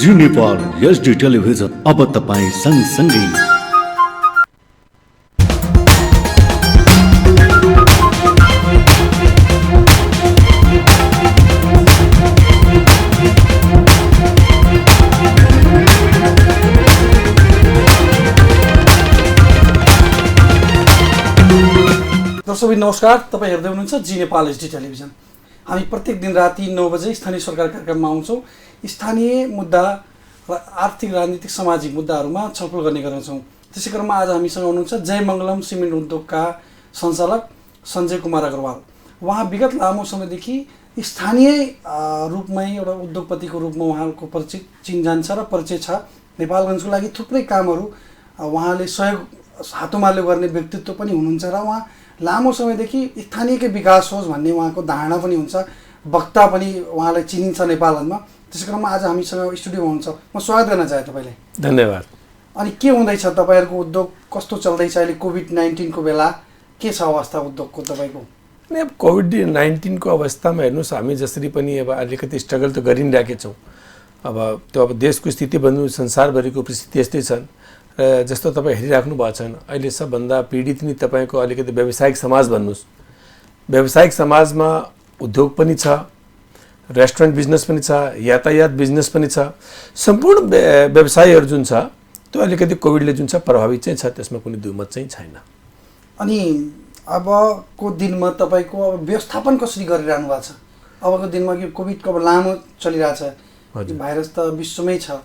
जी Nepal HD television अब तपाईं सँगसँगै। दर्शक नमस्कार, तपाईं हेर्दै हुनुहुन्छ जी नेपाल एचडी टेलिभिजन। हामी प्रत्येक दिन राति 9 बजे स्थानीय सरकार कार्यक्रममा आउँछौँ। स्थानीय मुद्दा र आर्थिक, राजनीतिक, सामाजिक मुद्दाहरूमा छलफल गर्ने गर्छौँ। त्यसै क्रममा आज हामीसँग हुनुहुन्छ जय मङ्गलम सिमेन्ट उद्योगका सञ्चालक सञ्जय कुमार अग्रवाल। उहाँ विगत लामो समयदेखि स्थानीय रूपमै एउटा उद्योगपतिको रूपमा उहाँको परिचित चिनजान छ र परिचय छ। नेपालगञ्जको लागि थुप्रै कामहरू उहाँले सहयोग हातोमालो गर्ने व्यक्तित्व पनि हुनुहुन्छ र उहाँ लामो समयदेखि स्थानीयकै विकास होस् भन्ने उहाँको धारणा पनि हुन्छ, वक्ता पनि उहाँलाई चिनिन्छ नेपालमा। त्यसै क्रममा आज हामीसँग स्टुडियोमा हुन्छ। म स्वागत गर्न चाहे तपाईँलाई। धन्यवाद। अनि के हुँदैछ तपाईँहरूको उद्योग, कस्तो चल्दैछ अहिले कोभिड-19 को बेला? के छ अवस्था उद्योगको तपाईँको? अब कोभिड-19 को अवस्थामा हेर्नुहोस्, हामी जसरी पनि अब अलिकति स्ट्रगल त गरिरहेकै छौँ। अब त्यो अब देशको स्थिति भन्नु, संसारभरिको परिस्थिति यस्तै छन् र जस्तो तपाईँ हेरिराख्नु भएको छैन, अहिले सबभन्दा पीडित नि तपाईँको अलिकति व्यावसायिक समाज भन्नुहोस्। व्यावसायिक समाजमा उद्योग पनि छ, रेस्टुरेन्ट बिजनेस पनि छ, यातायात बिजनेस पनि छ। सम्पूर्ण व्यवसायहरू जुन छ त्यो अलिकति कोभिडले जुन छ प्रभावित चाहिँ छ, त्यसमा कुनै दुईमत चाहिँ छैन। अनि अबको दिनमा तपाईँको अब व्यवस्थापन कसरी गरिरहनु भएको छ? अबको दिनमा कि कोभिडको अब लामो चलिरहेछ, भाइरस त विश्वमै छ,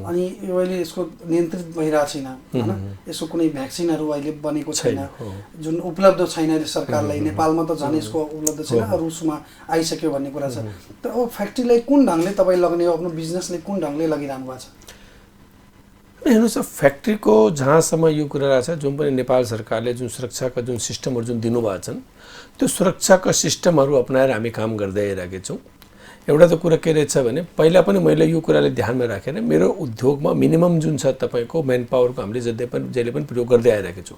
अनि यो अहिले यसको नियन्त्रित भइरहेको छैन होइन। यसको कुनै भ्याक्सिनहरू अहिले बनेको छैन, जुन उपलब्ध छैन अहिले सरकारलाई। नेपालमा त झन् यसको उपलब्ध छैन, रुसमा आइसक्यो भन्ने कुरा छ। त अब फ्याक्ट्रीलाई कुन ढङ्गले तपाईँ लग्ने हो, आफ्नो बिजनेसले कुन ढङ्गले लगिरहनु भएको छ? हेर्नुहोस्, फ्याक्ट्रीको जहाँसम्म यो कुरा रहेछ, जुन पनि नेपाल सरकारले जुन सुरक्षाका जुन सिस्टमहरू जुन दिनुभएको छन्, त्यो सुरक्षाका सिस्टमहरू अपनाएर हामी काम गर्दै आइरहेका छौँ। एउटा त कुरा के रहेछ भने, पहिला पनि मैले यो कुराले ध्यानमा राखेर मेरो उद्योगमा मिनिमम जुन छ तपाईँको म्यान पावरको हामीले जहिले पनि प्रयोग गर्दै आइरहेको छौँ।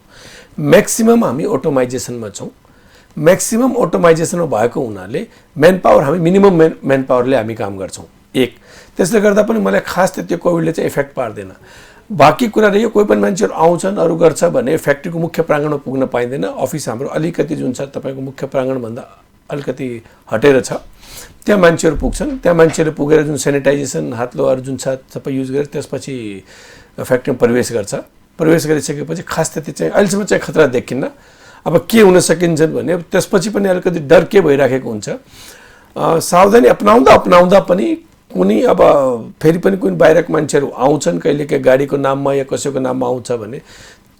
म्याक्सिमम हामी अटोमाइजेसनमा छौँ। म्याक्सिमम अटोमाइजेसनमा भएको हुनाले म्यान पावर हामी मिनिमम म्यान पावरले हामी काम गर्छौँ। एक त्यसले गर्दा पनि मलाई खास त त्यो कोभिडले चाहिँ इफेक्ट पार्दैन। बाँकी कुरा रह्यो, कोही पनि मान्छेहरू आउँछन् अरू गर्छ भने फ्याक्ट्रीको मुख्य प्राङ्गणमा पुग्न पाइँदैन। अफिस हाम्रो अलिकति जुन छ तपाईँको मुख्य प्राङ्गणभन्दा अलिकति हटेर छ, त्यहाँ मान्छेहरू पुग्छन्। त्यहाँ मान्छेहरू पुगेर जुन सेनिटाइजेसन हातलोहरू जुन छ सबै युज गरेर त्यसपछि फ्याक्ट्रीमा प्रवेश गर्छ। प्रवेश गरिसकेपछि खास त्यति चाहिँ अहिलेसम्म चाहिँ खतरा देखिन्न। अब के हुन सकिन्छ भने त्यसपछि पनि अलिकति डर के भइराखेको हुन्छ, सावधानी अपनाउँदा पनि कुनै अब फेरि पनि कुनै बाहिरको मान्छेहरू आउँछन् कहिलेकाहीँ गाडीको नाममा या कसैको नाममा आउँछ भने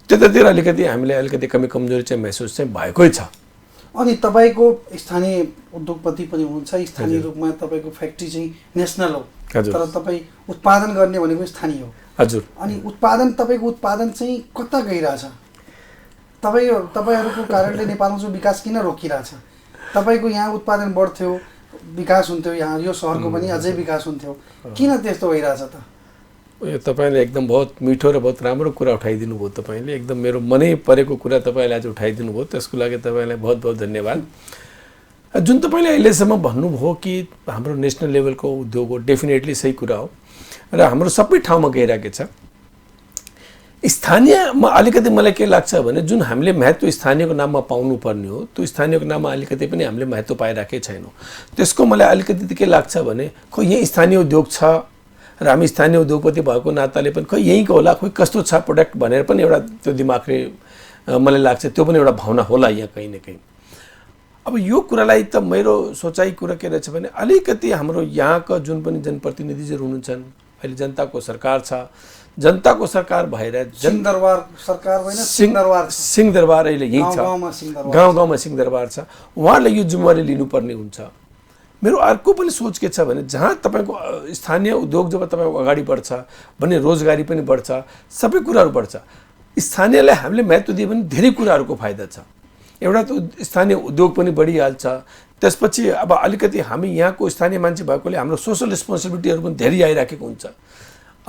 त्यतातिर अलिकति हामीले अलिकति कमजोरी चाहिँ महसुस चाहिँ भएकै छ। अनि तपाईँको स्थानीय उद्योगपति पनि हुनुहुन्छ, स्थानीय रूपमा तपाईँको फ्याक्ट्री चाहिँ नेसनल हो, तर तपाईँ उत्पादन गर्ने भनेको स्थानीय हो। हजुर। अनि तपाईँको उत्पादन चाहिँ कता गइरहेछ? तपाईँहरूको कारणले नेपालमा जो विकास किन रोकिरहेछ? तपाईँको यहाँ उत्पादन बढ्थ्यो, विकास हुन्थ्यो, यहाँ यो सहरको पनि अझै विकास हुन्थ्यो, किन त्यस्तो भइरहेछ त? यो तपाईँले एकदम बहुत मिठो र बहुत राम्रो कुरा उठाइदिनु भयो। तपाईँले एकदम मेरो मनै परेको कुरा तपाईँले आज उठाइदिनु भयो, त्यसको लागि तपाईँलाई बहुत बहुत धन्यवाद। जुन तपाईँले अहिलेसम्म भन्नुभयो कि हाम्रो नेसनल लेभलको उद्योग हो, डेफिनेटली सही कुरा हो र हाम्रो सबै ठाउँमा गइरहेको छ। स्थानीयमा अलिकति मलाई के लाग्छ भने जुन हामीले महत्त्व स्थानीयको नाममा पाउनुपर्ने हो, त्यो स्थानीयको नाममा अलिकति पनि हामीले महत्त्व पाइरहेकै छैनौँ। त्यसको मलाई अलिकति के लाग्छ भने खोइ यहीँ स्थानीय उद्योग छ र हामी स्थानीय उद्योगपति भएको नाताले पनि खोइ यहीँको होला, खोइ कस्तो छ प्रोडक्ट भनेर पनि एउटा त्यो दिमागले मलाई लाग्छ, त्यो पनि एउटा भावना होला यहाँ कहीँ न कहीँ। अब यो कुरालाई त मेरो सोचाइ कुरा के रहेछ भने अलिकति हाम्रो यहाँका जुन पनि जनप्रतिनिधिहरू हुनुहुन्छन्, अहिले जनताको सरकार छ, जनताको सरकार भएर सिंहदरबार सरकार होइन, सिंहदरबार अहिले यहीँ छ, गाउँ-गाउँमा सिंहदरबार छ, उहाँले यो जिम्मेवारी लिनुपर्ने हुन्छ। मेरो अर्को पनि सोच के छ भने जहाँ तपाईँको स्थानीय उद्योग जब तपाईँको अगाडि बढ्छ भने रोजगारी पनि बढ्छ, सबै कुराहरू बढ्छ। स्थानीयलाई हामीले महत्त्व दियो भने धेरै कुराहरूको फाइदा छ। एउटा त स्थानीय उद्योग पनि बढिहाल्छ, त्यसपछि अब अलिकति हामी यहाँको स्थानीय मान्छे भएकोले हाम्रो सोसल रेस्पोन्सिबिलिटीहरू पनि धेरै आइराखेको हुन्छ।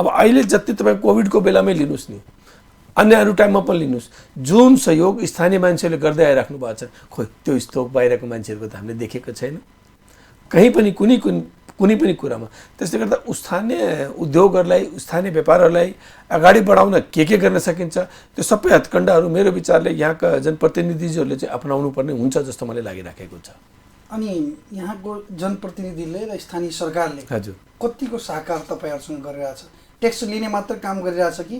अब अहिले जति तपाईँ कोभिडको बेलामै लिनुहोस् नि, अन्य अरू टाइममा पनि लिनुहोस्, जुन सहयोग स्थानीय मान्छेहरूले गर्दै आइराख्नु भएको छ, खोइ त्यो स्टोक बाहिरको मान्छेहरूको त हामीले देखेको छैन। कहीँ पनि कुनै कुनै पनि कुरामा। त्यसले गर्दा स्थानीय उद्योगहरूलाई स्थानीय व्यापारहरूलाई अगाडि बढाउन के गर्न सकिन्छ त्यो सबै हत्कण्डाहरू मेरो विचारले यहाँका जनप्रतिनिधिहरूले चाहिँ अपनाउनु पर्ने हुन्छ जस्तो मलाई लागिराखेको छ। अनि यहाँको जनप्रतिनिधिले र स्थानीय सरकारले हजुर कतिको सहकार तपाईँहरूसँग गरिरहेछ? ट्याक्स लिने मात्र काम गरिरहेछ कि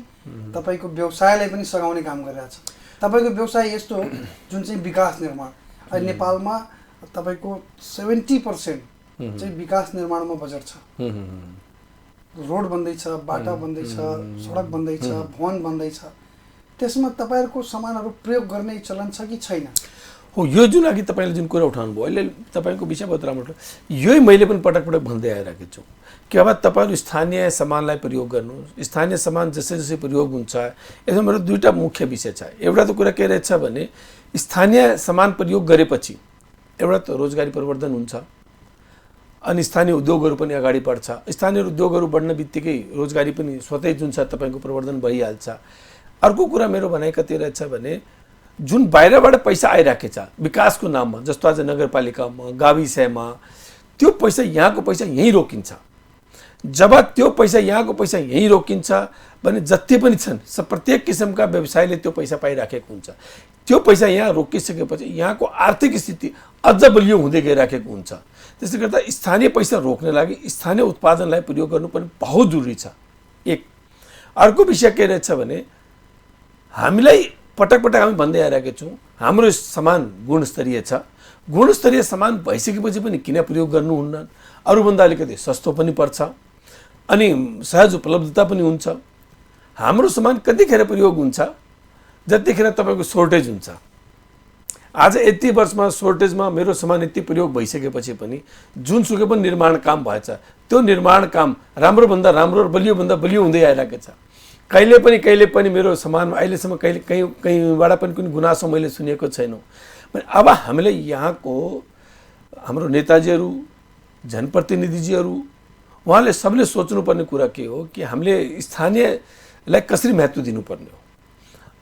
तपाईँको व्यवसायलाई पनि सघाउने काम गरिरहेछ? तपाईँको व्यवसाय यस्तो हो जुन चाहिँ विकास निर्माण, अहिले नेपालमा तपाईँको 70% चाहिँ विकास निर्माणमा बजेट छ। रोड बन्दैछ, बाटा बन्दैछ, सडक बन्दैछ, भवन बन्दैछ, त्यसमा तपाईँहरूको सामानहरू प्रयोग गर्ने चलन छ कि छैन? हो, यो जुन अघि तपाईँले जुन कुरा उठाउनु भयो अहिले तपाईँको विषय बहुत राम्रो, यही मैले पनि पटक पटक भन्दै आइरहेको छु कि अब तपाईँहरू स्थानीय सामानलाई प्रयोग गर्नु, स्थानीय सामान जसै जसै प्रयोग हुन्छ यसमा मेरो दुईवटा मुख्य विषय छ। एउटा त कुरा के रहेछ भने स्थानीय सामान प्रयोग गरेपछि एउटा त रोजगारी प्रवर्धन हुन्छ अनि स्थानीय उद्योगहरू पनि अगाडि बढ्छ। स्थानीय उद्योगहरू बढ्न बित्तिकै रोजगारी पनि स्वतै जुन छ तपाईँको प्रवर्धन भइहाल्छ। अर्को कुरा मेरो भनाइ कति रहेछ भने जुन बाहिरबाट पैसा आइराखेको छ विकासको नाममा, जस्तो आज नगरपालिकामा गाविसमा, त्यो पैसा यहाँको पैसा यहीँ रोकिन्छ। जब त्यो पैसा यहाँको पैसा यहीँ रोकिन्छ भने जति पनि छन् प्रत्येक किसिमका व्यवसायले त्यो पैसा पाइराखेको हुन्छ। त्यो पैसा यहाँ रोकिसकेपछि यहाँको आर्थिक स्थिति अझ बलियो हुँदै गइराखेको हुन्छ। त्यसले गर्दा स्थानीय पैसा रोक्न लागि स्थानीय उत्पादनलाई प्रयोग गर्नु पनि बहुत जरुरी छ। एक अर्को विषय के रहेछ भने हामीलाई पटक पटक हामी भन्दै आइरहेका छौँ हाम्रो सामान गुणस्तरीय छ। गुणस्तरीय सामान भइसकेपछि पनि किन प्रयोग गर्नुहुन्न? अरूभन्दा अलिकति सस्तो पनि पर्छ अनि सहज उपलब्धता पनि हुन्छ। हाम्रो सामान कतिखेर प्रयोग हुन्छ? जतिखेर तपाईँको सोर्टेज हुन्छ। आज यति वर्षमा सोर्टेजमा मेरो सामान यति प्रयोग भइसकेपछि पनि जुनसुकै पनि निर्माण काम भएछ त्यो निर्माण काम राम्रोभन्दा राम्रो र बलियोभन्दा बलियो हुँदै आइरहेको छ। कहिले पनि मेरो सामानमा अहिलेसम्म कहीँबाट पनि कुनै गुनासो मैले सुनेको छैन। अब हामीले यहाँको हाम्रो नेताजीहरू, जनप्रतिनिधिजीहरू, उहाँले सबले सोच्नुपर्ने कुरा के हो कि हामीले स्थानीयलाई कसरी महत्त्व दिनुपर्ने हो।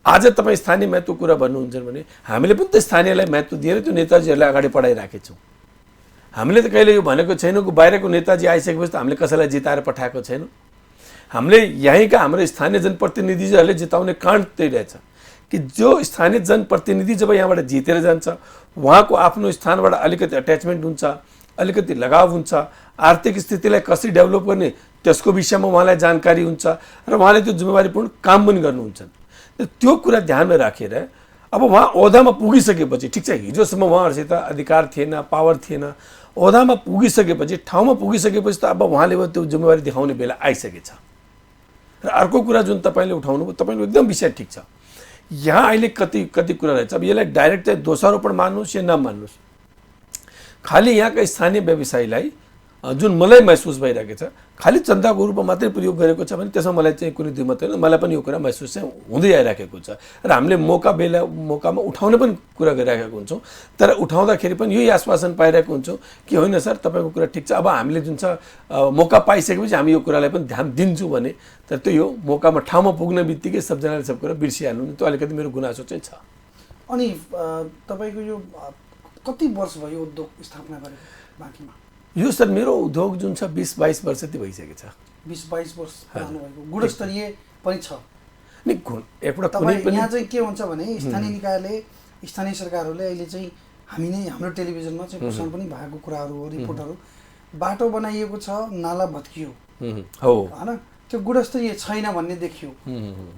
आज तपाईँ स्थानीय महत्त्व कुरा भन्नुहुन्छ भने हामीले पनि त स्थानीयलाई महत्त्व दिएर त्यो नेताजीहरूलाई अगाडि बढाइराखेका छौँ। हामीले त कहिले यो भनेको छैनौँ कि बाहिरको नेताजी आइसकेपछि त हामीले कसैलाई जिताएर पठाएको छैनौँ। हामीले यहीँका हाम्रो स्थानीय जनप्रतिनिधिहरूले जिताउने कारण त्यही रहेछ कि जो स्थानीय जनप्रतिनिधि जब यहाँबाट जितेर जान्छ उहाँको आफ्नो स्थानबाट अलिकति अट्याचमेन्ट हुन्छ, अलिकति लगाव हुन्छ, आर्थिक स्थितिलाई कसरी डेभलप गर्ने त्यसको विषयमा उहाँलाई जानकारी हुन्छ र उहाँले त्यो जिम्मेवारीपूर्ण काम पनि गर्नुहुन्छ। त्यो कुरा ध्यानमा राखेर अब उहाँ ओहदामा पुगिसकेपछि, ठिक छ हिजोसम्म उहाँहरूसित अधिकार थिएन, पावर थिएन, ओहदामा पुगिसकेपछि, ठाउँमा पुगिसकेपछि त अब उहाँले त्यो जिम्मेवारी देखाउने बेला आइसकेछ। र अर्को कुरा जुन तपाईँले उठाउनु भयो, तपाईँको एकदम विषय ठिक छ। यहाँ अहिले कति कुरा रहेछ। अब यसलाई डाइरेक्ट चाहिँ दोषारोपण मान्नुहोस् या नमान्नुहोस्, खालि यहाँका स्थानीय व्यवसायीलाई जुन मलाई महसुस भइरहेको छ खालि चन्दाको रूपमा मात्रै प्रयोग गरेको छ भने त्यसमा मलाई चाहिँ कुनै दुईमत होइन। मलाई पनि यो कुरा महसुस चाहिँ हुँदै आइरहेको छ र हामीले मौकामा उठाउने पनि कुरा गरिरहेको हुन्छौँ। तर उठाउँदाखेरि पनि यही आश्वासन पाइरहेको हुन्छौँ कि होइन सर तपाईँको कुरा ठिक छ, अब हामीले जुन छ मौका पाइसकेपछि हामी यो कुरालाई पनि ध्यान दिन्छौँ भने। तर त्यो यो मौकामा ठाउँमा पुग्ने बित्तिकै सबजनाले सब कुरा बिर्सिहाल्नु, त्यो अलिकति मेरो गुनासो चाहिँ छ। अनि तपाईँको यो कति वर्ष भयो उद्योग स्थापना गरेको बाँकीमा? यो सर मेरो उद्योग जुन छ 20-22 वर्ष जति भइसकेको छ। 20-22 वर्ष पुरानो भएको, गुणस्तरीय पनि छ। एउटा यहाँ चाहिँ के हुन्छ भने स्थानीय निकायले, स्थानीय सरकारहरूले अहिले चाहिँ हामी नै हाम्रो टेलिभिजनमा चाहिँ प्रसारण पनि भएको कुराहरू हो, रिपोर्टहरू, बाटो बनाइएको छ, नाला भत्कियो हो होइन, त्यो गुणस्तरीय छैन भन्ने देखियो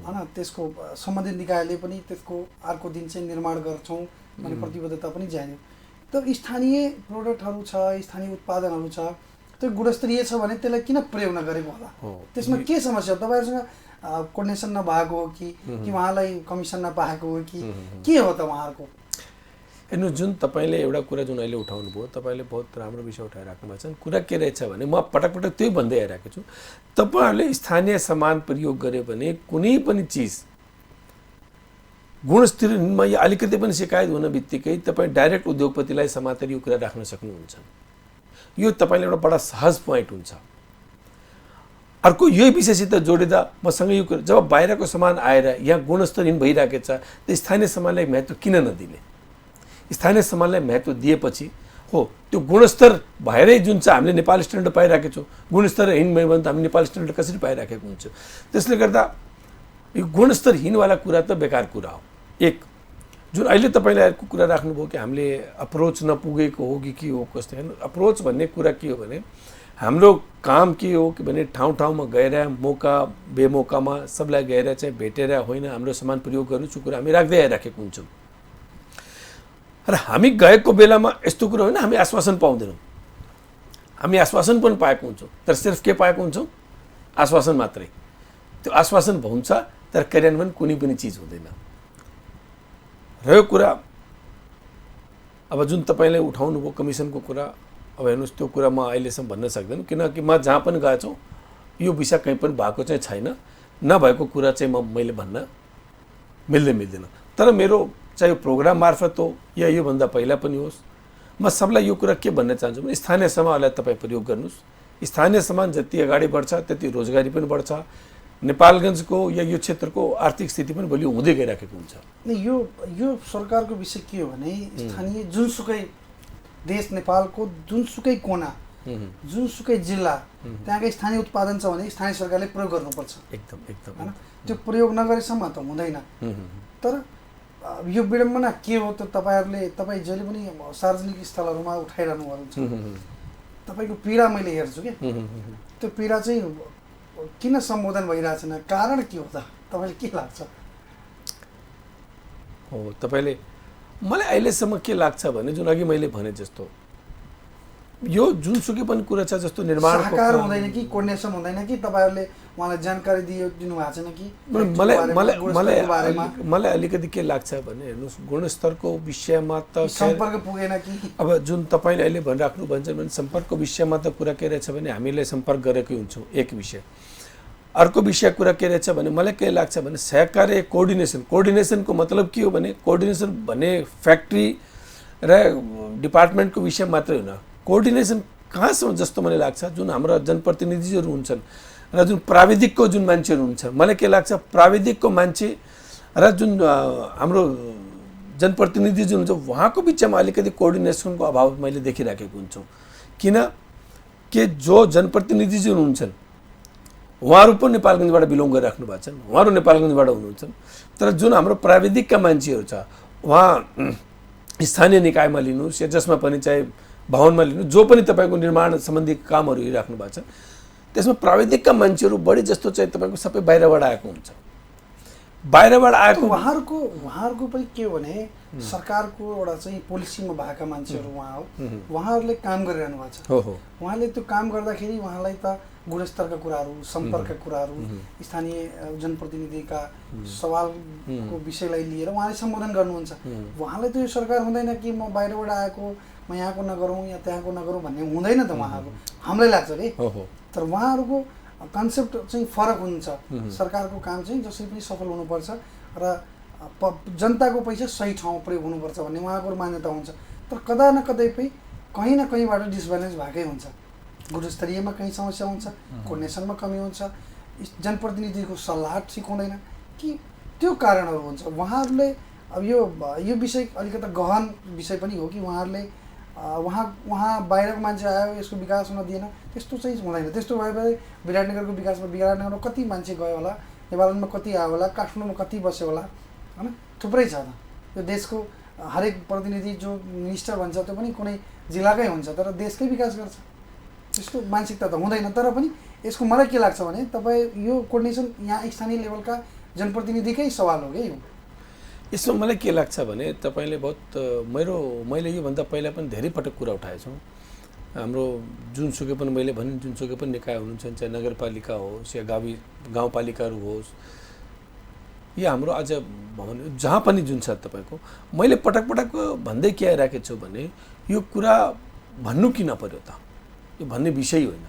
होइन। त्यसको सम्बन्धित निकायले पनि त्यसको अर्को दिन चाहिँ निर्माण गर्छौँ भन्ने प्रतिबद्धता पनि जान्यो। त स्थानीय प्रोडक्टहरू छ, स्थानीय उत्पादनहरू छ, त्यो गुणस्तरीय छ भने त्यसलाई किन प्रयोग नगरेको होला? त्यसमा के समस्या हो? तपाईँहरूसँग कोर्डिनेसन नभएको हो कि उहाँलाई कमिसन नपाएको हो कि के हो त उहाँहरूको? हेर्नु, जुन तपाईँले एउटा कुरा जुन अहिले उठाउनु भयो, तपाईँले बहुत राम्रो विषय उठाइराख्नु भएको छ। कुरा के रहेछ भने म पटक पटक त्यही भन्दै आइरहेको छु, तपाईँहरूले स्थानीय सामान प्रयोग गऱ्यो भने कुनै पनि चिज गुणस्तरीयमा या अलिकति पनि शिकायत हुन बित्तिकै तपाईँ डाइरेक्ट उद्योगपतिलाई समातेर यो कुरा राख्न सक्नुहुन्छ। यो तपाईँले एउटा बडा सहज पोइन्ट हुन्छ। अर्को यही विषयसित जोडिँदा मसँग यो कुरा, जब बाहिरको सामान आएर यहाँ गुणस्तरहीन भइरहेको छ त स्थानीय सामानलाई महत्त्व किन नदिने? स्थानीय सामानलाई महत्त्व दिएपछि हो त्यो गुणस्तर भएरै जुन चाहिँ हामीले नेपाल स्ट्यान्डर्ड पाइराखेको छौँ, गुणस्तरहीन भयो भने त हामी नेपाल स्ट्यान्डर्ड कसरी पाइराखेको हुन्छ। त्यसले गर्दा यो गुणस्तरहीनवाला कुरा त बेकार कुरा हो। एक जुन अहिले तपाईँले अर्को कुरा राख्नुभयो कि हामीले अप्रोच नपुगेको हो कि के हो कस्तो, हेर्नु अप्रोच भन्ने कुरा के हो भने हाम्रो काम के हो कि भने ठाउँ ठाउँमा गएर मौका बेमौकामा सबलाई गएर चाहिँ भेटेर होइन हाम्रो सामान प्रयोग गर्नु, त्यो कुरा हामी राख्दै आइराखेको हुन्छौँ। र हामी गएको बेलामा यस्तो कुरो होइन हामी आश्वासन पाउँदैनौँ, हामी आश्वासन पनि पाएको हुन्छौँ तर सिर्फ के पाएको हुन्छौँ, आश्वासन मात्रै। त्यो आश्वासन हुन्छ तर कार्यान्वयन कुनै पनि चिज हुँदैन। रह्यो कुरा अब जुन तपाईँले उठाउनु भयो कमिसनको कुरा, अब हेर्नुहोस् त्यो कुरा म अहिलेसम्म भन्न सक्दैन, किनकि म जहाँ पनि गएछु यो विषय कहीँ पनि भएको चाहिँ छैन। नभएको कुरा चाहिँ मैले भन्न मिल्दैन। तर मेरो चाहे यो प्रोग्राम मार्फत हो या योभन्दा पहिला पनि होस्, म सबलाई यो कुरा के भन्न चाहन्छु भने स्थानीय समाजलाई तपाईँ प्रयोग गर्नुहोस्। स्थानीय समाज जति अगाडि बढ्छ त्यति रोजगारी पनि बढ्छ, नेपालगञ्जको या यो क्षेत्रको आर्थिक स्थिति पनि बलियो हुँदै गइराखेको हुन्छ। यो सरकारको विषय के हो भने स्थानीय जुनसुकै देश नेपालको जुनसुकै कोना जुनसुकै जिल्ला त्यहाँकै स्थानीय उत्पादन छ भने स्थानीय सरकारले प्रयोग गर्नुपर्छ। एकदम हैन, त्यो प्रयोग नगरेसम्म त हुँदैन। तर यो विडम्बना के हो त, तपाईँ जहिले पनि सार्वजनिक स्थलहरूमा उठाइरहनु भएको छ। तपाईँको पीडा मैले हेर्छु कि त्यो पीडा चाहिँ किन सम्बोधन भइरहेछन्, कारण के हो त, तपाईँलाई के लाग्छ? हो तपाईँले मलाई अहिलेसम्म के लाग्छ भने जुन अघि मैले भने जस्तो यो जुनसुकै पनि कुरा छ जस्तो निर्माणको सहकार हुँदैन कि कोर्डिनेसन हुँदैन कि तपाईँहरूले उहाँलाई जानकारी दिनु भएको छैन कि? मलाई अलिकति के लाग्छ भने हेर्नुहोस् गुणस्तरको विषयमा त सम्पर्क पुगेन कि? अब जुन तपाईँले अहिले भनिराख्नु भन्छ भने सम्पर्कको विषयमा त कुरा के रहेछ भने हामीले सम्पर्क गरेकै हुन्छौँ, एक विषय। अर्को विषय कुरा के रहेछ भने मलाई के लाग्छ भने सहकार्य कोर्डिनेसनको मतलब के हो भने कोर्डिनेसन भन्ने फ्याक्ट्री र डिपार्टमेन्टको विषय मात्रै होइन, कोर्डिनेसन कहाँसम्म जस्तो मलाई लाग्छ जुन हाम्रा जनप्रतिनिधिहरू हुन्छन् र जुन प्राविधिकको जुन मान्छेहरू हुन्छ, मलाई के लाग्छ प्राविधिकको मान्छे र जुन हाम्रो जनप्रतिनिधि जुन हुन्छ उहाँको बिचमा अलिकति कोर्डिनेसनको अभाव मैले देखिराखेको हुन्छु। किनकि जो जनप्रतिनिधि जुन हुन्छन् उहाँहरू पनि नेपालगञ्जबाट बिलोङ गरिराख्नु भएको छन्, उहाँहरू नेपालगञ्जबाट हुनुहुन्छ। तर जुन हाम्रो प्राविधिकका मान्छेहरू छ उहाँ स्थानीय निकायमा लिनुहोस् या जसमा पनि चाहे भवनमा लिनु, जो पनि तपाईँको निर्माण सम्बन्धी कामहरू हेरिराख्नु भएको छ त्यसमा प्राविधिकका मान्छेहरू बढी जस्तो चाहिँ तपाईँको सबै बाहिरबाट आएको हुन्छ। बाहिरबाट आएको उहाँहरूको पनि के हो भने सरकारको एउटा चाहिँ पोलिसीमा भएका मान्छेहरू उहाँ हो, उहाँहरूले काम गरिरहनु भएको छ। उहाँले त्यो काम गर्दाखेरि उहाँलाई त गुणस्तरका कुराहरू, सम्पर्कका कुराहरू, स्थानीय जनप्रतिनिधिका सवालको विषयलाई लिएर उहाँले सम्बोधन गर्नुहुन्छ। उहाँलाई त यो सरकार हुँदैन कि म बाहिरबाट आएको म यहाँको नगरौँ या त्यहाँको नगरौँ भन्ने हुँदैन त उहाँहरू, हामीलाई लाग्छ अरे। तर उहाँहरूको कन्सेप्ट चाहिँ फरक हुन्छ। सरकारको काम चाहिँ जसरी पनि सफल हुनुपर्छ र जनताको पैसा सही ठाउँमा प्रयोग हुनुपर्छ भन्ने उहाँको मान्यता हुन्छ। तर कदा न कतै कहीँ न कहीँबाट डिसब्यालेन्स भएकै हुन्छ। गुणस्तरीयमा कहीँ समस्या हुन्छ, कोर्डिनेसनमा कमी हुन्छ, जनप्रतिनिधिको सल्लाह ठिक हुँदैन कि त्यो कारणहरू हुन्छ। उहाँहरूले अब यो विषय अलिकति गहन विषय पनि हो कि उहाँहरूले वहाँ बाहिरको मान्छे आयो यसको विकास हुन दिएन, त्यस्तो चाहिँ हुँदैन। त्यस्तो भएपछि विराटनगरको विकासमा विराटनगरमा कति मान्छे गयो होला, नेपालमा कति आयो होला, काठमाडौँमा कति बस्यो होला, होइन? थुप्रै छ त। यो देशको हरेक प्रतिनिधि जो मिनिस्टर भन्छ त्यो पनि कुनै जिल्लाकै हुन्छ तर देशकै विकास गर्छ, त्यस्तो मानसिकता त हुँदैन। तर पनि यसको मलाई के लाग्छ भने तपाईँ यो कोर्डिनेसन यहाँ स्थानीय लेभलका जनप्रतिनिधिकै सवाल हो कि? यसमा मलाई के लाग्छ भने तपाईँले मैले योभन्दा पहिला पनि धेरै पटक कुरा उठाएको छु। हाम्रो जुनसुकै पनि मैले भने जुनसुकै पनि निकाय हुनुहुन्छ, चाहे नगरपालिका होस् या गाउँपालिकाहरू होस् या हाम्रो आज भवन जहाँ पनि जुन छ तपाईँको, मैले पटक पटक भन्दै के आइराखेको छु भने यो कुरा भन्नु किन पर्यो त, यो भन्ने विषय होइन।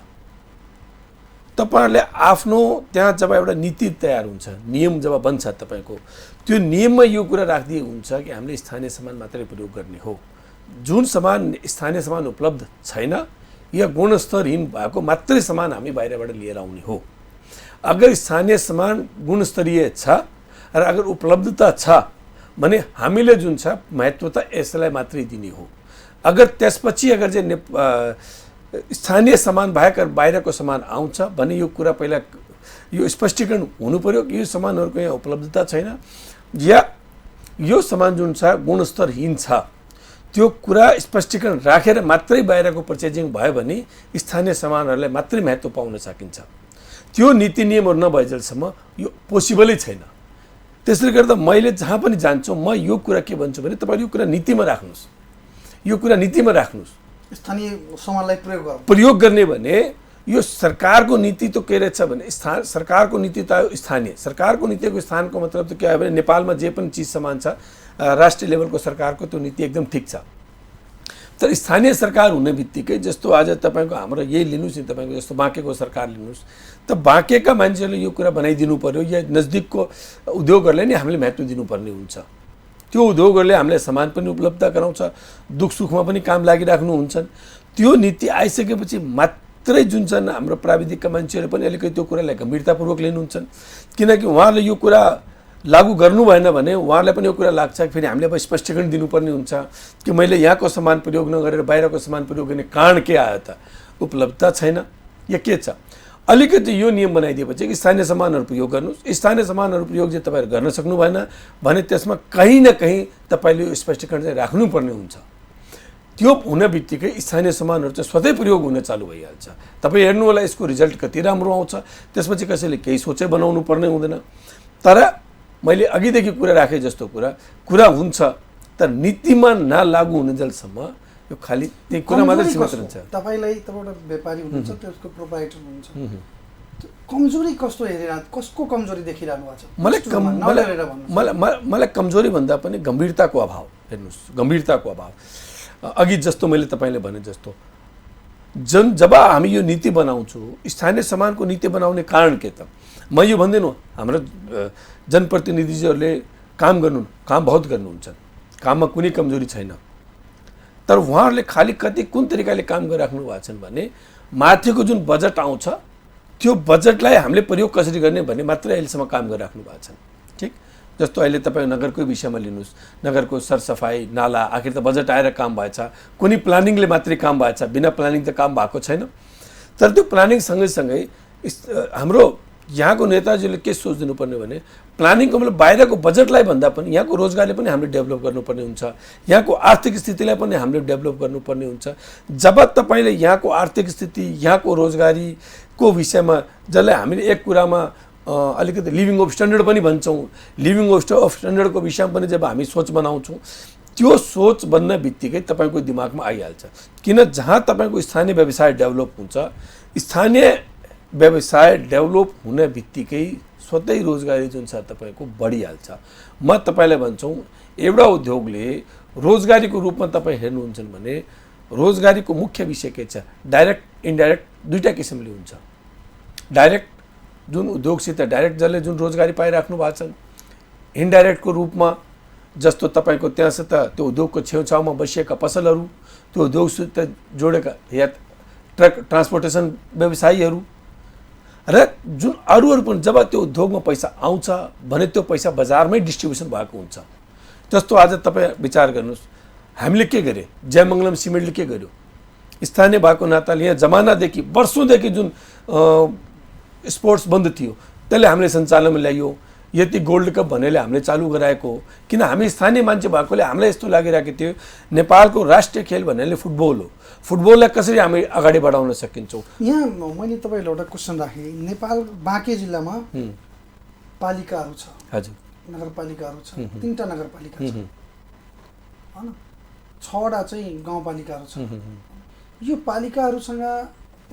तपाईँहरूले आफ्नो त्यहाँ जब एउटा नीति तयार हुन्छ, नियम जब बन्छ तपाईँको, त्यो नियममा यो कुरा राखिदिएको हुन्छ कि हामीले स्थानीय सामान मात्रै प्रयोग गर्ने हो। जुन सामान स्थानीय सामान उपलब्ध छैन या गुणस्तरहीन भएको मात्रै सामान हामी बाहिरबाट लिएर आउने हो। अगर स्थानीय सामान गुणस्तरीय छ र अगर उपलब्धता छ भने हामीले जुन छ महत्त्वता यसलाई मात्रै दिने हो। अगर त्यसपछि अगर चाहिँ स्थानीय सामान बाहेक बाहिरको सामान आउँछ भने यो कुरा पहिला यो स्पष्टीकरण हुनु पर्यो कि यो सामानहरूको यहाँ उपलब्धता छैन या यो सामान जुन छ गुणस्तरहीन छ। त्यो कुरा स्पष्टीकरण राखेर मात्रै बाहिरको पर्चेजिङ भयो भने स्थानीय सामानहरूलाई मात्रै महत्त्व पाउन सकिन्छ। त्यो नीति नियमहरू नभएजेलसम्म यो पोसिबलै छैन। त्यसले गर्दा मैले जहाँ पनि जान्छु म यो कुरा के भन्छु भने तपाईँले यो कुरा नीतिमा राख्नुहोस्, यो कुरा नीतिमा राख्नुहोस्। स्थानीय सामानलाई प्रयोग गर्ने भने यो सरकारको नीति त के रहेछ भने सरकारको नीति त स्थानीय, सरकारको नीतिको स्थानको मतलब त के हो भने नेपालमा जे पनि चिज सामान छ राष्ट्रिय लेभलको सरकारको त्यो नीति एकदम ठिक छ। तर स्थानीय सरकार हुने बित्तिकै जस्तो आज तपाईँको हाम्रो यही लिनुहोस् नि, तपाईँको जस्तो बाँकेको सरकार लिनुहोस् त बाँकेका मान्छेहरूले यो कुरा बनाइदिनु पर्यो या नजिकको उद्योगहरूलाई नै हामीले महत्त्व दिनुपर्ने हुन्छ। त्यो उद्योगहरूले हामीलाई सामान पनि उपलब्ध गराउँछ, दुख सुखमा पनि काम लागिराख्नु हुन्छन्। त्यो नीति आइसकेपछि मात्रै जुन छन् हाम्रो प्राविधिकका मान्छेहरू पनि अलिकति त्यो कुरालाई गम्भीरतापूर्वक लिनुहुन्छन्, किनकि उहाँहरूले यो कुरा लागू गर्नु भएन भने उहाँहरूलाई पनि यो कुरा लाग्छ फेरि हामीले अब स्पष्टीकरण दिनुपर्ने हुन्छ कि मैले यहाँको सामान प्रयोग नगरेर बाहिरको सामान प्रयोग गर्ने कारण के आयो त, उपलब्धता छैन या के छ। अलिकति यो नियम बनाइदिएपछि कि स्थानीय सामानहरू प्रयोग गर्नुहोस्, स्थानीय सामानहरू प्रयोग चाहिँ तपाईँहरू गर्न सक्नु भएन भने त्यसमा कहीँ न कहीँ तपाईँले यो स्पष्टीकरण चाहिँ राख्नुपर्ने हुन्छ। त्यो हुने बित्तिकै स्थानीय सामानहरू चाहिँ स्वतै प्रयोग हुन चालु भइहाल्छ। तपाईँ हेर्नु होला यसको रिजल्ट कति राम्रो आउँछ, त्यसपछि कसैले केही सोचै बनाउनु पर्ने हुँदैन। तर मैले अघिदेखि कुरा राखेँ जस्तो कुरा हुन्छ तर नीतिमा नलागु हुनेजेलसम्म यो खालि त्यही कुरा मात्रै सीमित रहन्छ। तपाईँलाई एउटा व्यापारी हुनुहुन्छ, त्यसको प्रोप्राइटर हुनुहुन्छ, कमजोरी कस्तो हेरेर कसको कमजोरी देखिरहनु भएको छ? मलाई कमजोरी भन्दा पनि गम्भीरताको अभाव। हेर्नुहोस्, गम्भीरताको अभाव। अघि जस्तो मैले तपाईँले भने जस्तो जब हामी यो नीति बनाउँछौँ, स्थानीय सामानको नीति बनाउने कारण के त? म यो भन्दिनँ हाम्रो जनप्रतिनिधिहरूले काम बहुत गर्नुहुन्छ, काममा कुनै कमजोरी छैन, तर उहाँहरूले खालि कुन तरिकाले काम गरिराख्नु भएको छन् भने माथिको जुन बजेट आउँछ त्यो बजेटलाई हामीले प्रयोग कसरी गर्ने भन्ने मात्रै अहिलेसम्म काम गरिराख्नु भएको छन्। ठिक, जस्तो अहिले तपाईँ नगरकै विषयमा लिनुहोस्, नगरको सरसफाइ नाला आखिर त बजेट आएर काम भएछ, कुनै प्लानिङले मात्रै काम भएछ, बिना प्लानिङ त काम भएको छैन। तर त्यो प्लानिङ सँगैसँगै हाम्रो यहाँको नेताजीले के सोचिदिनु पर्ने भने प्लानिङको मतलब बाहिरको बजेटलाई भन्दा पनि यहाँको रोजगारले पनि हामीले डेभलप गर्नुपर्ने हुन्छ, यहाँको आर्थिक स्थितिलाई पनि हामीले डेभलप गर्नुपर्ने हुन्छ। जब तपाईँले यहाँको आर्थिक स्थिति, यहाँको रोजगारीको विषयमा जसलाई हामीले एक कुरामा अलिकति लिभिङ अफ स्ट्यान्डर्ड पनि भन्छौँ, लिभिङ अफ स्ट्यान्डर्डको विषयमा पनि जब हामी सोच बनाउँछौँ, त्यो सोच बन्न बित्तिकै तपाईँको दिमागमा आइहाल्छ। किन जहाँ तपाईँको स्थानीय व्यवसाय डेभलप हुन्छ, स्थानीय व्यवसाय डेभलप हुने बित्तिकै स्वतै रोजगारी जुन छ तपाईँको बढिहाल्छ। म तपाईँलाई भन्छौँ एउटा उद्योगले रोजगारीको रूपमा तपाईँ हेर्नुहुन्छ भने रोजगारीको मुख्य विषय के छ? डाइरेक्ट इन्डाइरेक्ट दुईवटा किसिमले हुन्छ। डाइरेक्ट जुन उद्योगसित डाइरेक्ट जसले जुन रोजगारी पाइराख्नु भएको छन्, इन्डाइरेक्टको रूपमा जस्तो तपाईँको त्यहाँसित त्यो उद्योगको छेउछाउमा बसिएका पसलहरू, त्यो उद्योगसित जोडेका या ट्रान्सपोर्टेसन व्यवसायीहरू र जुन अरूहरू पनि जब त्यो उद्योगमा पैसा आउँछ भने त्यो पैसा बजारमै डिस्ट्रिब्युसन भएको हुन्छ। जस्तो आज तपाईँ विचार गर्नुहोस्, हामीले के गरे, जयमङ्गलम सिमेन्टले के गर्यो? स्थानीय भएको नाताले यहाँ जमानादेखि वर्षौँदेखि जुन स्पोर्ट्स बन्द थियो त्यसले हामीले सञ्चालनमा ल्यायो। यति गोल्ड कप भन्नेले हामीले चालु गराएको हो, किन हामी स्थानीय मान्छे भएकोले हामीलाई यस्तो लागिरहेको थियो नेपालको राष्ट्रिय खेल भन्नाले फुटबल हो, फुटबललाई कसरी हामी अगाडि बढाउन सकिन्छौँ। यहाँ मैले तपाईँलाई एउटा क्वेसन राखेँ, नेपाल बाँके जिल्लामा पालिकाहरू छ, हजुर, नगरपालिकाहरू छ, 3टा नगरपालिका छ हैन, 6वटा चाहिँ गाउँपालिकाहरू छ। यो पालिकाहरूसँग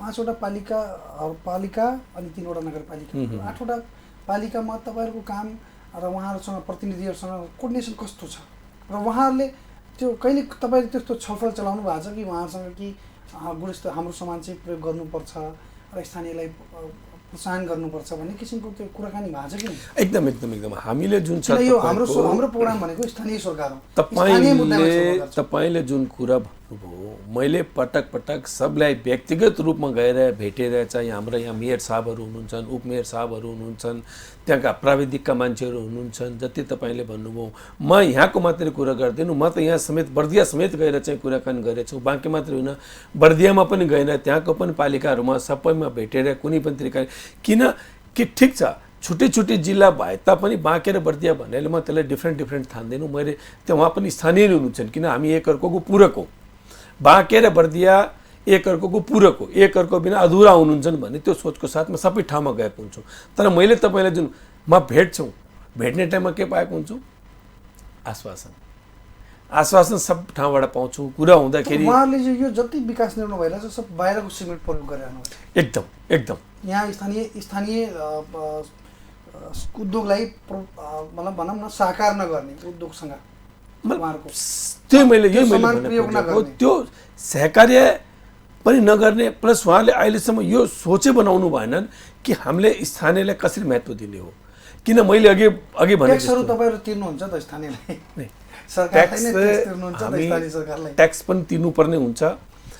5वटा पालिका अनि 3वटा नगरपालिका, 8वटा पालिकामा तपाईँहरूको काम र उहाँहरूसँग प्रतिनिधिहरूसँग कोर्डिनेसन कस्तो छ र उहाँहरूले त्यो कहिले तपाईँले त्यस्तो छलफल चलाउनु भएको छ कि उहाँहरूसँग कि गुणस्तर हाम्रो सामान चाहिँ प्रयोग गर्नुपर्छ र स्थानीयलाई प्रोत्साहन गर्नुपर्छ भन्ने किसिमको त्यो कुराकानी भएको छ कि? एकदम हामीले जुन छ यो हाम्रो प्रोग्राम भनेको स्थानीय सरकार हो। तपाईँले जुन कुरा सोध्नुभयो मैले पटक पटक सबलाई व्यक्तिगत रूपमा गएर भेटेर चाहिँ हाम्रो यहाँ मेयर साहबहरू हुनुहुन्छन्, उपमेयर साहबहरू हुनुहुन्छन्, त्यहाँका प्राविधिकका मान्छेहरू हुनुहुन्छन्, जति तपाईँले भन्नुभयो म यहाँको मात्रै कुरा गर्दिनँ, म त यहाँ समेत बर्दिया समेत गएर चाहिँ कुराकानी गरेछु, बाँकी मात्रै होइन बर्दियामा पनि गएन, त्यहाँको पनि पालिकाहरूमा सबैमा भेटेर कुनै पनि तरिकाले किन कि ठिक छ छुट्टै छुट्टै जिल्ला भए तापनि बाँके र बर्दिया भन्नाले म त्यसलाई डिफ्रेन्ट ठान्दिनँ। मैले त्यहाँ उहाँ पनि स्थानीय हुनुहुन्छन् किन हामी एकअर्काको पूरक हो, बाँके र बर्दिया एकअर्काको पूरक हो, एकअर्को बिना अधुरा हुनुहुन्छन् भन्ने त्यो सोचको साथ म सबै ठाउँमा गएको हुन्छु। तर मैले तपाईँलाई जुन म भेट्छौँ भेट्ने टाइममा के पाएको हुन्छु आश्वासन सब ठाउँबाट पाउँछु। कुरा हुँदाखेरि उहाँले यो जति विकास निर्णय भइरहेछ सब बाहिरको सिमेन्ट प्रयोग गरिरहनु एकदम यहाँ स्थानीय उद्योगलाई मतलब भनौँ न साकार नगर्ने उद्योगसँग उहाँहरूको त्यो मैले त्यो सहकार्य पनि नगर्ने प्लस उहाँले अहिलेसम्म यो सोचै बनाउनु भएनन् कि हामीले स्थानीयलाई कसरी महत्त्व दिने हो। किन मैले अघि भने ट्याक्सहरू तपाईँहरू तिर्नुहुन्छ त स्थानीयलाई, सरकारले नै ट्याक्स तिर्नुहुन्छ त स्थानीय सरकारलाई, ट्याक्स पनि तिर्नुपर्ने हुन्छ,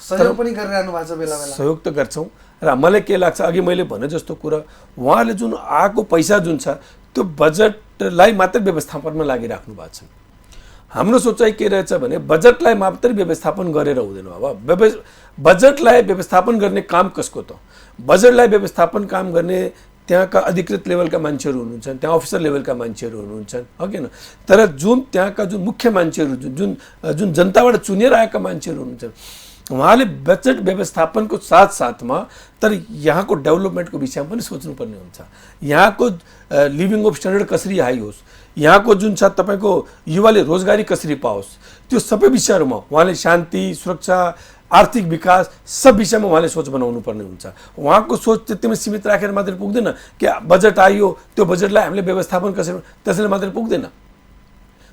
सहयोग पनि गरिरहनु भएको छ बेला बेला, सहयोग त गर्छौँ। र मलाई के लाग्छ अघि मैले भने जस्तो कुरा उहाँले जुन आएको पैसा जुन छ त्यो बजेटलाई मात्रै व्यवस्थापनमा लागिराख्नु भएको छ। हाम्रो सोचाइ के रहेछ भने बजेटलाई मात्रै व्यवस्थापन गरेर हुँदैन बाबा, बजेटलाई व्यवस्थापन गर्ने काम कसको त, बजेटलाई व्यवस्थापन काम गर्ने त्यहाँका अधिकृत लेभलका मान्छेहरू हुनुहुन्छ, त्यहाँ अफिसर लेभलका मान्छेहरू हुनुहुन्छ, हो कि न। तर जुन त्यहाँका जुन मुख्य मान्छेहरू जुन जनताबाट चुनेर आएका मान्छेहरू हुनुहुन्छ उहाँले बजेट व्यवस्थापनको साथसाथमा तर यहाँको डेभलपमेन्टको विषयमा पनि सोच्नुपर्ने हुन्छ। यहाँको लिभिङ अफ स्ट्यान्डर्ड कसरी हाई होस्, यहाँको जुन छ तपाईँको युवाले रोजगारी कसरी पाओस्, त्यो सबै विषयहरूमा उहाँले शान्ति सुरक्षा आर्थिक विकास सब विषयमा उहाँले सोच बनाउनु पर्ने हुन्छ। उहाँको सोच त्यतिमै सीमित राखेर मात्रै पुग्दैन कि बजेट आयो त्यो बजेटलाई हामीले व्यवस्थापन कसरी त्यसैले मात्रै पुग्दैन।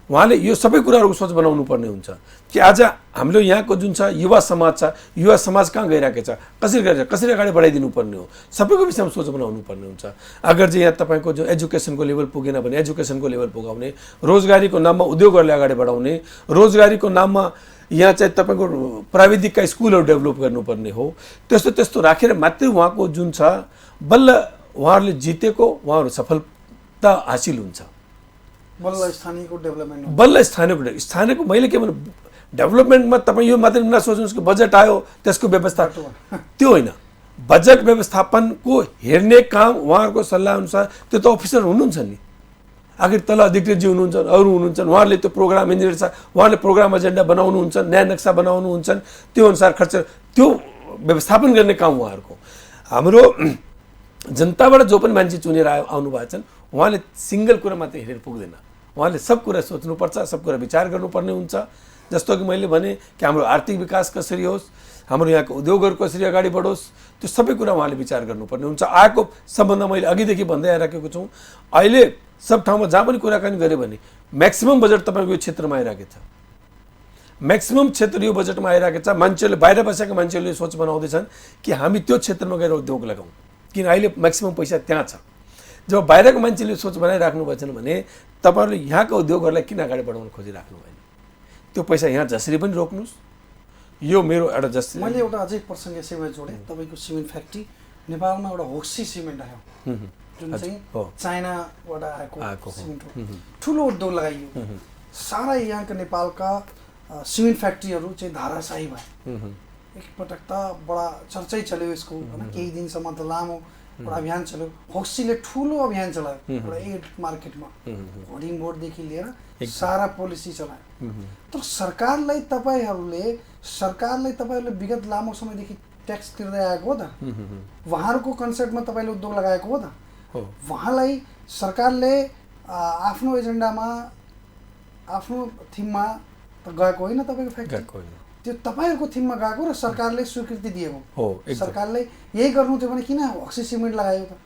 उहाँले यो सबै कुराहरूको सोच बनाउनु पर्ने हुन्छ कि आज हाम्रो यहाँको जुन छ युवा समाज छ, युवा समाज कहाँ गइरहेको छ, कसरी अगाडि बढाइदिनु पर्ने हो, सबैको विषयमा सोच बनाउनु पर्ने हुन्छ। अगर चाहिँ यहाँ तपाईँको जो एजुकेसनको लेभल पुगेन भने एजुकेसनको लेभल पुगाउने, रोजगारीको नाममा उद्योगहरूलाई अगाडि बढाउने, रोजगारीको नाममा यहाँ चाहिँ तपाईँको प्राविधिकका स्कुलहरू डेभलप गर्नुपर्ने हो। त्यस्तो राखेर मात्रै उहाँको जुन छ बल्ल उहाँहरूले जितेको उहाँहरू सफलता हासिल हुन्छ। बल्ल स्थानीयको मैले के भन्नु डेभलपमेन्टमा तपाईँ यो मात्रै नसोच्नुहोस् कि बजेट आयो त्यसको व्यवस्था, त्यो होइन। बजेट व्यवस्थापनको हेर्ने काम उहाँहरूको सल्लाह अनुसार त्यो त अफिसर हुनुहुन्छ नि, आखिर तल अधिकृतजी हुनुहुन्छ, अरू हुनुहुन्छ, उहाँहरूले त्यो प्रोग्राम इन्जिनियर छ उहाँले प्रोग्राम एजेन्डा बनाउनुहुन्छ, न्याय नक्सा बनाउनुहुन्छ, त्यो अनुसार खर्च त्यो व्यवस्थापन गर्ने काम उहाँहरूको। हाम्रो जनताबाट जो पनि मान्छे चुनेर आउनु भएको छन् उहाँले सिङ्गल कुरा मात्रै हेरेर पुग्दैन, उहाँले सब कुरा सोच्नुपर्छ, सब कुरा विचार गर्नुपर्ने हुन्छ। जस्तो कि मैले भने कि हाम्रो आर्थिक विकास कसरी होस्, हाम्रो यहाँको उद्योगहरू कसरी अगाडि बढोस्, त्यो सबै कुरा उहाँले विचार गर्नुपर्ने हुन्छ। आएको सम्बन्ध मैले अघिदेखि भन्दै आइराखेको छु, अहिले सब ठाउँमा जहाँ पनि कुराकानी गऱ्यो भने म्याक्सिमम बजेट तपाईँको यो क्षेत्रमा आइरहेको छ, म्याक्सिमम क्षेत्र यो बजेटमा आइरहेको छ। मान्छेहरूले बाहिर बसेका मान्छेहरूले सोच बनाउँदैछन् कि हामी त्यो क्षेत्रमा गएर उद्योग लगाउँ, किन अहिले म्याक्सिमम पैसा त्यहाँ छ। जब बाहिरको मान्छेले सोच बनाइराख्नु भएको छैन भने तपाईँहरूले यहाँको उद्योगहरूलाई किन अगाडि बढाउन खोजिराख्नु भएन, त्यो पैसा यहाँ जसरी पनि रोक्नुहोस्। यो मेरो एउटा जसरी मैले एउटा अझै प्रसङ्ग यसैमा जोडेँ, तपाईँको सिमेन्ट फ्याक्ट्री नेपालमा एउटा होक्सी सिमेन्ट आयो जुन चाहिँ चाइनाबाट आएको सिमेन्ट हो, ठुलो उद्योग लगाइयो, सारा यहाँका नेपालका सिमेन्ट फ्याक्ट्रीहरू चाहिँ धाराशाही भए। एकपटक त बडा चर्चै चल्यो यसको, केही दिनसम्म त लामो एउटा अभियान चल्यो, होक्सीले ठुलो अभियान चलायो एउटा एड मार्केटमा, होर्डिङ बोर्डदेखि लिएर सारा पोलिसी चलायो। तर सरकारलाई तपाईँहरूले विगत लामो समयदेखि ट्याक्स तिर्दै आएको हो त, उहाँहरूको कन्सेप्टमा तपाईँले उद्योग लगाएको हो त, उहाँलाई सरकारले आफ्नो एजेन्डामा आफ्नो थिममा त गएको होइन तपाईँको फ्याक्ट्री, त्यो तपाईँहरूको थिममा गएको र सरकारले स्वीकृति दिएको हो। सरकारले यही गर्नु थियो भने किन होक्सी सिमेन्ट लगायो त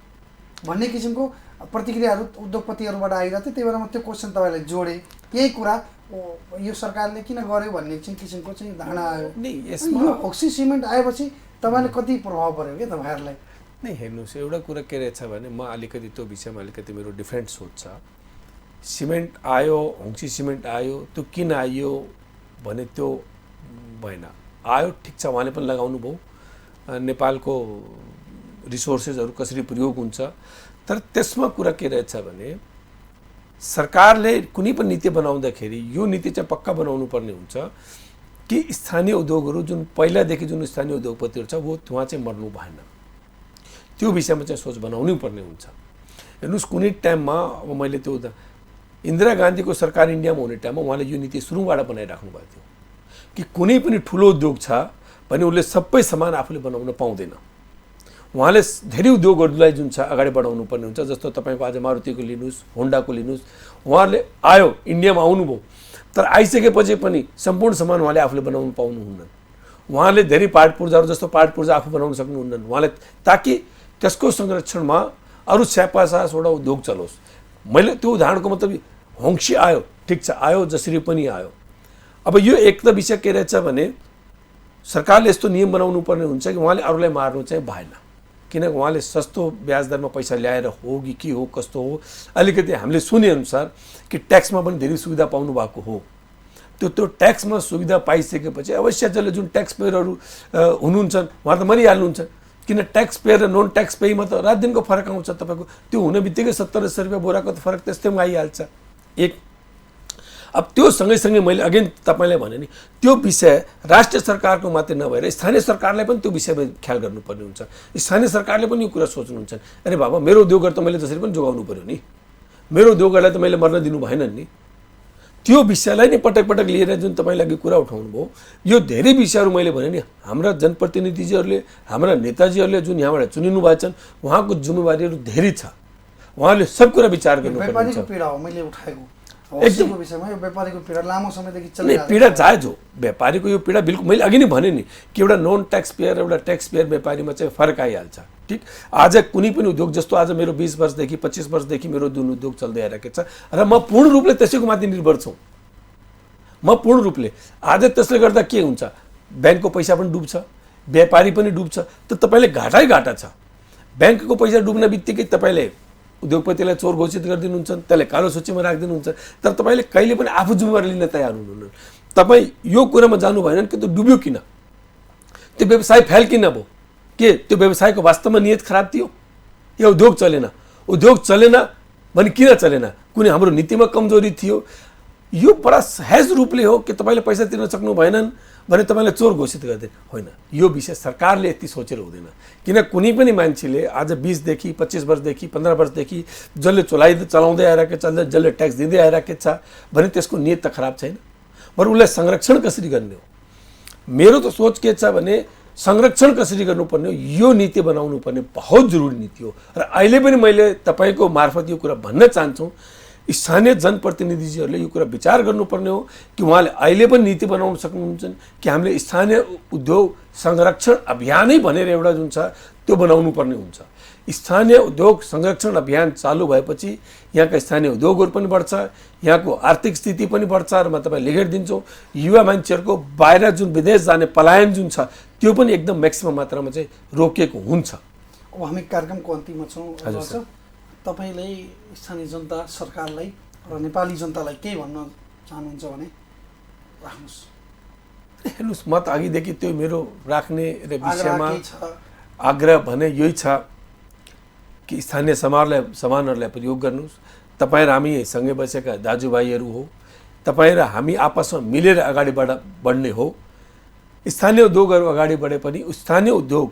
भन्ने किसिमको प्रतिक्रियाहरू उद्योगपतिहरूबाट आइरहेको थियो। त्यही भएर म त्यो क्वेसन तपाईँलाई जोडेँ, यही कुरा यो सरकारले किन गर्यो भन्ने चाहिँ किसिमको चाहिँ धारणा आयो। यो होक्सी सिमेन्ट आएपछि तपाईँले कति प्रभाव पर्यो क्या तपाईँहरूलाई? नै हेर्नुहोस्, एउटा कुरा के रहेछ भने म अलिकति त्यो विषयमा अलिकति मेरो डिफ्रेन्ट सोच छ। सिमेन्ट आयो, होक्सी सिमेन्ट आयो, त्यो किन आयो भने त्यो भएन। आयो ठिक छ, उहाँले पनि लगाउनु भयो, नेपालको रिसोर्सेसहरू कसरी प्रयोग हुन्छ, तर त्यसमा कुरा के रहेछ भने सरकारले कुनै पनि नीति बनाउँदाखेरि यो नीति चाहिँ पक्का बनाउनु पर्ने हुन्छ कि स्थानीय उद्योगहरू जुन पहिलादेखि जुन स्थानीय उद्योगपतिहरू छ उहाँ चाहिँ मर्नु भएन। त्यो विषयमा चाहिँ सोच बनाउनै पर्ने हुन्छ। हेर्नुहोस्, कुनै टाइममा अब मैले त्यो इन्दिरा गान्धीको सरकार इन्डियामा हुने टाइममा उहाँले यो नीति सुरुबाट बनाइराख्नु भएको थियो कि कुनै पनि ठुलो उद्योग छ भने उसले सबै सामान आफूले बनाउन पाउँदैन। उहाँले धेरै उद्योगहरूलाई जुन छ अगाडि बढाउनु पर्ने हुन्छ। जस्तो तपाईँको आज मारुतिको लिनुहोस्, होन्डाको लिनुहोस्, उहाँहरूले आयो इन्डियामा आउनुभयो, तर आइसकेपछि पनि सम्पूर्ण सामान उहाँले आफूले बनाउनु पाउनुहुन्न। उहाँले धेरै पार्ट पूर्जाहरू जस्तो पार्ट पूर्जा आफू बनाउन सक्नुहुन्न उहाँले, ताकि त्यसको संरक्षणमा अरू 50-50वटा उद्योग चलोस्। मैले त्यो उदाहरणको मतलब होङ्सी आयो, ठिक छ, आयो जसरी पनि आयो। अब यो एक त विषय के रहेछ भने सरकारले यस्तो नियम बनाउनु पर्ने हुन्छ कि उहाँले अरूलाई मार्नु चाहिँ भएन, किनकि उहाँले सस्तो ब्याज दरमा पैसा ल्याएर हो कि के हो कस्तो हो, अलिकति हामीले सुनेअनुसार कि ट्याक्समा पनि धेरै सुविधा पाउनु भएको हो। त्यो ट्याक्समा सुविधा पाइसकेपछि अवश्य जसले जुन ट्याक्स पेयरहरू हुनुहुन्छ उहाँ त मरिहाल्नुहुन्छ, किन ट्याक्स पेयर र नन ट्याक्स पेयमा त रात दिनको फरक आउँछ। तपाईँको त्यो हुने बित्तिकै 70-80 रुपियाँ बोराको त फरक त्यस्तैमा आइहाल्छ। एक अब त्यो सँगैसँगै मैले अगेन तपाईँलाई भने नि त्यो विषय राष्ट्रिय सरकारको मात्रै नभएर स्थानीय सरकारलाई पनि त्यो विषयमा ख्याल गर्नुपर्ने हुन्छ। स्थानीय सरकारले पनि यो कुरा सोच्नुहुन्छ, अरे बाबा मेरो उद्योगहरू त मैले जसरी पनि जोगाउनु पऱ्यो नि, मेरो उद्योगहरूलाई त मैले मर्न दिनु भएन नि। त्यो विषयलाई नै पटक पटक लिएर जुन तपाईँले अघि कुरा उठाउनु भयो, यो धेरै विषयहरू मैले भने नि हाम्रा जनप्रतिनिधिजीहरूले, हाम्रा नेताजीहरूले जुन यहाँबाट चुनिनु भएको छन् उहाँको जिम्मेवारीहरू धेरै छ। उहाँले सब कुरा विचार गर्नुपर्ने हुन्छ। पीडा हो मैले उठाएको एकदम विषयमा, यो व्यापारीको पीडा लामो समयदेखि चलिरहेको पीडा जायज हो। व्यापारीको यो पीडा बिल्कुल मैले अघि नै भने नि कि एउटा नन ट्याक्स पेयर एउटा ट्याक्स पेयर व्यापारीमा चाहिँ फरक आइहाल्छ। ठिक, आज कुनै पनि उद्योग जस्तो आज मेरो 20 वर्षदेखि 25 वर्षदेखि मेरो जुन उद्योग चल्दै आइरहेको छ र म पूर्ण रूपले त्यसैको माथि निर्भर छु। म पूर्ण रूपले आज त्यसले गर्दा के हुन्छ, ब्याङ्कको पैसा पनि डुब्छ, व्यापारी पनि डुब्छ, त तपाईँले घाटै घाटा छ। ब्याङ्कको पैसा डुब्न बित्तिकै तपाईँले उद्योगपतिलाई चोर घोषित गरिदिनुहुन्छ, त्यसलाई कालो सूचीमा राखिदिनुहुन्छ, तर तपाईँले कहिले पनि आफू जिम्मेवारी लिन तयार हुनुहुन्न। तपाईँ यो कुरामा जानु भएन कि त्यो डुब्यो किन, त्यो व्यवसाय फेल किन भयो, के त्यो व्यवसायको वास्तवमा नियत खराब थियो या उद्योग चलेन? उद्योग चलेन भने किन चलेन? कुनै हाम्रो नीतिमा कमजोरी थियो? यो बडा सहज रूपले हो कि तपाईँले पैसा तिर्न सक्नु भएनन् भने तपाईँले चोर घोषित गरिदिनु होइन। यो विषय सरकारले यति सोचेर हुँदैन, किन कुनै पनि मान्छेले आज 20 देखि 25 वर्षदेखि 15 वर्षदेखि जसले चलाउँदै आइरहेको छ, जसले ट्याक्स दिँदै आइरहेको छ भने त्यसको नियत त खराब छैन, बरु उसलाई संरक्षण कसरी गर्ने हो। मेरो त सोच के छ भने संरक्षण कसरी गर्नुपर्ने हो, यो नीति बनाउनु पर्ने बहुत जरुरी नीति हो। र अहिले पनि मैले तपाईँको मार्फत यो कुरा भन्न चाहन्छु, स्थानीय जनप्रतिनिधिजीहरूले यो कुरा विचार गर्नुपर्ने हो कि उहाँले अहिले पनि नीति बनाउन सक्नुहुन्छ कि हामीले स्थानीय उद्योग संरक्षण अभियानै भनेर एउटा जुन छ त्यो बनाउनु पर्ने हुन्छ। स्थानीय उद्योग संरक्षण अभियान चालु भएपछि यहाँका स्थानीय उद्योगहरू पनि बढ्छ, यहाँको आर्थिक स्थिति पनि बढ्छ। र म तपाईँ लेखिदिन्छु, युवा मान्छेहरूको बाहिर जुन विदेश जाने पलायन जुन छ त्यो पनि एकदम म्याक्सिमम मात्रामा चाहिँ रोकिएको हुन्छ। अब हामी कार्यक्रमको अन्तिममा छौँ। तपाईँले स्थानीय जनता, सरकारलाई र नेपाली जनतालाई केही भन्न चाहनुहुन्छ भने राख्नुहोस्। हेर्नुहोस्, म त अघिदेखि त्यो मेरो राख्ने र विषयमा आग्रह भने यही छ कि स्थानीय सामानहरूलाई प्रयोग गर्नुहोस्। तपाईँ र हामी सँगै बसेका दाजुभाइहरू हो, तपाईँ र हामी आपसमा मिलेर अगाडि बढ्ने हो। स्थानीय उद्योगहरू अगाडि बढे पनि स्थानीय उद्योग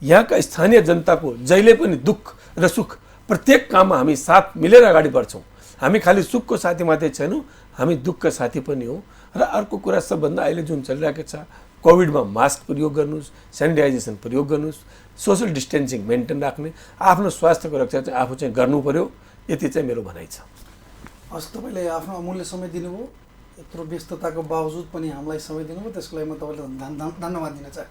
यहाँका स्थानीय जनताको जहिले पनि दुःख र सुख प्रत्येक काममा हामी साथ मिलेर अगाडि बढ्छौँ। हामी खालि सुखको साथी मात्रै छैनौँ, हामी दुःखका साथी पनि हो। र अर्को कुरा सबभन्दा अहिले जुन चलिरहेको छ, कोभिडमा मास्क प्रयोग गर्नुहोस्, सेनिटाइजेसन प्रयोग गर्नुहोस्, सोसल डिस्टेन्सिङ मेन्टेन राख्ने, आफ्नो स्वास्थ्यको रक्षा चाहिँ आफू चाहिँ गर्नु पर्यो। यति चाहिँ मेरो भनाइ छ। हस्, तपाईँले आफ्नो अमूल्य समय दिनुभयो, यत्रो व्यस्तताको बावजुद पनि हामीलाई समय दिनुभयो, त्यसको लागि म तपाईँलाई धन्यवाद दिन चाहे।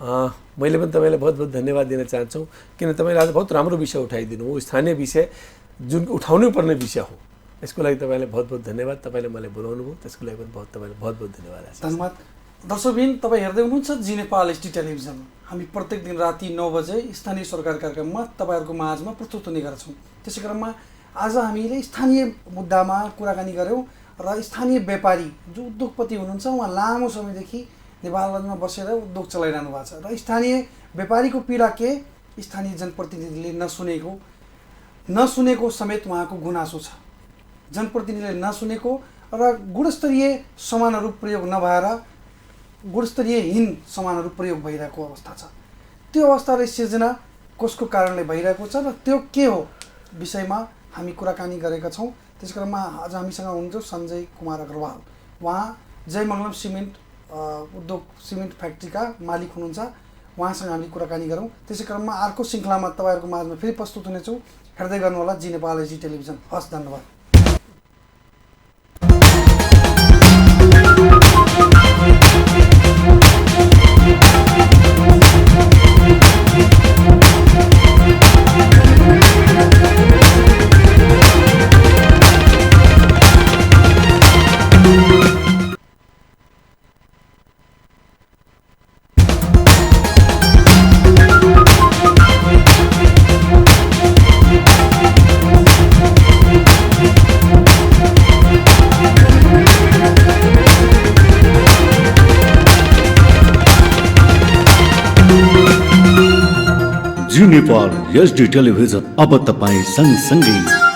मैले पनि तपाईँलाई बहुत बहुत धन्यवाद दिन चाहन्छु, किन तपाईँले आज बहुत राम्रो विषय उठाइदिनु हो। स्थानीय विषय जुन उठाउनै पर्ने विषय हो, यसको लागि तपाईँलाई बहुत बहुत धन्यवाद। तपाईँले मलाई बोलाउनु भयो, त्यसको लागि पनि तपाईँलाई बहुत बहुत धन्यवाद। धन्यवाद। दर्शकबिन, तपाईँ हेर्दै हुनुहुन्छ जी नेपाल HD टेलिभिजन। हामी प्रत्येक दिन राति 9 बजे स्थानीय सरकार कार्यक्रममा तपाईँहरूको माझमा प्रस्तुत हुने गर्छौँ। त्यसै क्रममा आज हामीले स्थानीय मुद्दामा कुराकानी गऱ्यौँ र स्थानीय व्यापारी जो उद्योगपति हुनुहुन्छ उहाँ लामो समयदेखि नेपालगञ्जमा बसेर उद्योग चलाइरहनु भएको छ र स्थानीय व्यापारीको पीडा के स्थानीय जनप्रतिनिधिले नसुनेको समेत उहाँको गुनासो छ। जनप्रतिनिधिले नसुनेको र गुणस्तरीय सामानहरू प्रयोग नभएर गुणस्तरीयहीन सामानहरू प्रयोग भइरहेको अवस्था छ। त्यो अवस्थाले सिर्जना कसको कारणले भइरहेको छ र त्यो के हो विषयमा हामी कुराकानी गरेका छौँ। त्यस क्रममा आज हामीसँग हुनुहुन्छ सञ्जय कुमार अग्रवाल, उहाँ जयमङ्गलम सिमेन्ट उद्योग सिमेन्ट फ्याक्ट्रीका मालिक हुनुहुन्छ। उहाँसँग हामी कुराकानी गरौँ। त्यसै क्रममा अर्को श्रृङ्खलामा तपाईँहरूको माझमा फेरि प्रस्तुत हुनेछौँ। हेर्दै गर्नुहोला जी नेपाल एचडी टेलिभिजन। हस्, धन्यवाद। जी नेपाल एचडी टेलिभिजन अब तपाईँ सँगसँगै